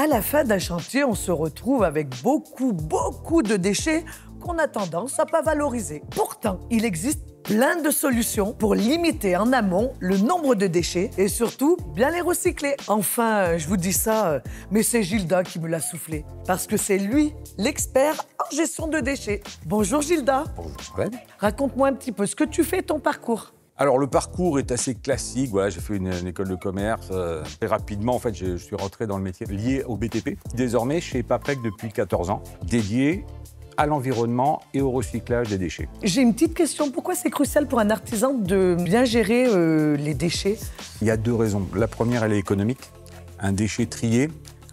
À la fin d'un chantier, on se retrouve avec beaucoup de déchets qu'on a tendance à pas valoriser. Pourtant, il existe plein de solutions pour limiter en amont le nombre de déchets et surtout bien les recycler. Enfin, je vous dis ça, mais c'est Gilda qui me l'a soufflé parce que c'est lui l'expert en gestion de déchets. Bonjour Gilda. Bonjour Charlène. Raconte-moi un petit peu ce que tu fais, ton parcours. Alors le parcours est assez classique, voilà, j'ai fait une école de commerce. Très rapidement, en fait, je suis rentré dans le métier lié au BTP. Désormais, chez Paprec depuis 14 ans, dédié à l'environnement et au recyclage des déchets. J'ai une petite question. Pourquoi c'est crucial pour un artisan de bien gérer les déchets? Il y a deux raisons. La première, elle est économique. Un déchet trié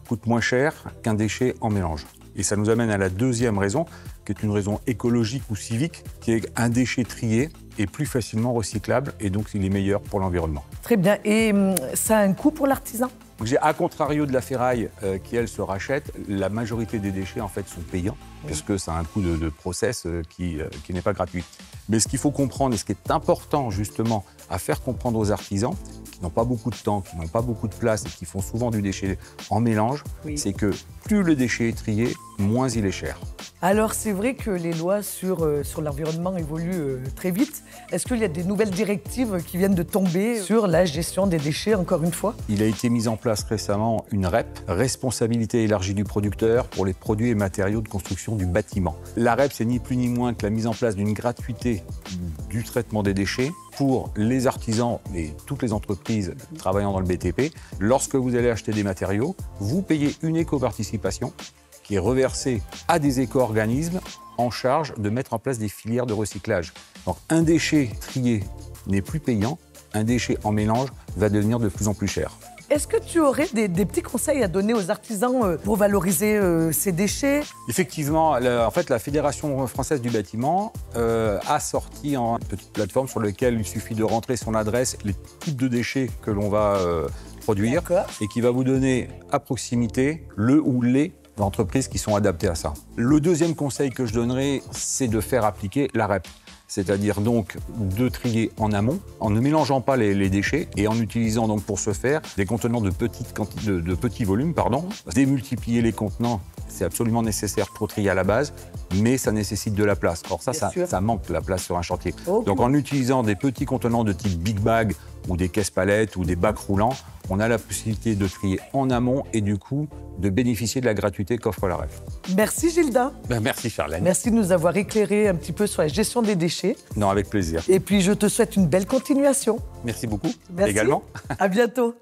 coûte moins cher qu'un déchet en mélange. Et ça nous amène à la deuxième raison, qui est une raison écologique ou civique, qui est un déchet trié est plus facilement recyclable et donc il est meilleur pour l'environnement. Très bien. Et ça a un coût pour l'artisan? À contrario de la ferraille qui, elle, se rachète, la majorité des déchets, en fait, sont payants, puisque ça a un coût de process qui n'est pas gratuit. Mais ce qu'il faut comprendre, et ce qui est important, justement, à faire comprendre aux artisans, qui n'ont pas beaucoup de temps, qui n'ont pas beaucoup de place et qui font souvent du déchet en mélange, c'est que plus le déchet est trié, moins il est cher. Alors, c'est vrai que les lois sur l'environnement évoluent très vite. Est-ce qu'il y a des nouvelles directives qui viennent de tomber sur la gestion des déchets, encore une fois? Il a été mis en place récemment une REP, responsabilité élargie du producteur pour les produits et matériaux de construction du bâtiment. La REP, c'est ni plus ni moins que la mise en place d'une gratuité du traitement des déchets pour les artisans et toutes les entreprises travaillant dans le BTP. Lorsque vous allez acheter des matériaux, vous payez une éco-participation qui est reversée à des éco-organismes en charge de mettre en place des filières de recyclage. Donc un déchet trié n'est plus payant, un déchet en mélange va devenir de plus en plus cher. Est-ce que tu aurais des petits conseils à donner aux artisans pour valoriser ces déchets? Effectivement, en fait, la Fédération française du bâtiment a sorti une petite plateforme sur laquelle il suffit de rentrer son adresse, les types de déchets que l'on va produire et qui va vous donner à proximité le ou les entreprises qui sont adaptées à ça. Le deuxième conseil que je donnerai, c'est de faire appliquer la REP. C'est-à-dire donc de trier en amont, en ne mélangeant pas les déchets et en utilisant donc pour ce faire des contenants de petits volumes. Démultiplier les contenants, c'est absolument nécessaire pour trier à la base, mais ça nécessite de la place. Or ça manque la place sur un chantier. Donc en utilisant des petits contenants de type big bag ou des caisses palettes ou des bacs roulants, on a la possibilité de trier en amont et du coup de bénéficier de la gratuité qu'offre la REP. Merci Gilda. Merci Charlène. Merci de nous avoir éclairé un petit peu sur la gestion des déchets. Non, avec plaisir. Et puis je te souhaite une belle continuation. Merci beaucoup. Merci. Également. À bientôt.